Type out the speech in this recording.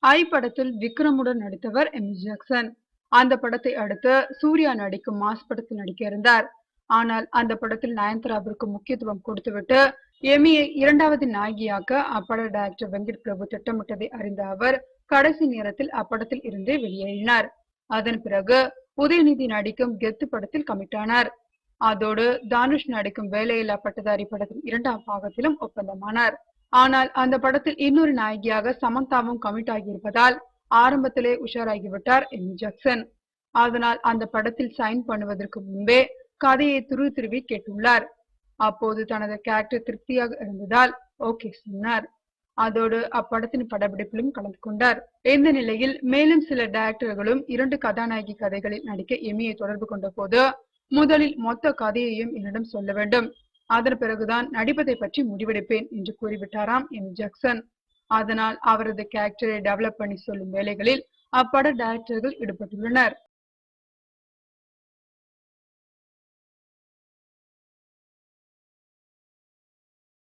ஐ படத்தில் விக்ரமுடன் நடித்தவர் Amy Jackson. அந்த படத்தை அடுத்து சூர்யா நடிக்கும் மாஸ் படத்தில் நடிக்க இருந்தார். ஆனால் அந்த படத்தில் நயன்தாராவிற்கு முக்கியத்துவம் கொடுத்துவிட்டு எமியை இரண்டாவது நாயகியாக்க அப்பட டைரக்டர் வெங்கட் பிரபு திட்டமிட்டதை அறிந்த அவர் கடைசி நேரத்தில் அப்படத்தில் இருந்தே வெளியேறினார். அதன் பிறகு உதயநிதி நடிக்கும் கெத்து படத்தில் கமிட் ஆனார். அதோடு தானுஷ் நடிக்கும் வேலையில்லா பட்டதாரி படத்தின் இரண்டாம் பாகத்திலும் ஒப்பந்தமானார். ஆனால் அந்த படத்தில் இன்னொரு நாயகியாக சமந்தாவும் கமிட் ஆகியிருப்பதால் ஆரம்பத்திலே உஷாராகிவிட்டார் எமி ஜாக்சன். அதனால் அந்த படத்தில் சைன் பண்ணுவதற்கு முன்பே கதையை துருவி கேட்டுள்ளார். அப்போது தனது கேரக்டர் திருப்தியாக இருந்ததால் ஓகே சொன்னார். அதோடு அப்படத்தின் படப்பிடிப்பிலும் கலந்து கொண்டார். இந்த நிலையில் மேலும் சில டைரக்டர்களும் 2 கதாநாயகி கதைகளில் நடிக்க எமியை தொடர்பு கொண்ட போது முதலில் மொத்த கதையையும் என்னிடம் சொல்ல வேண்டும், அதன் பிறகுதான் நடிப்பதை பற்றி முடிவெடுப்பேன் என்று கூறிவிட்டாராம் எமி ஜாக்சன். அதனால் அவரது கேரக்டரை டெவலப் பண்ணி சொல்லும் வேலைகளில் அப்பட டைரக்டர்கள் ஈடுபட்டுள்ளனர்.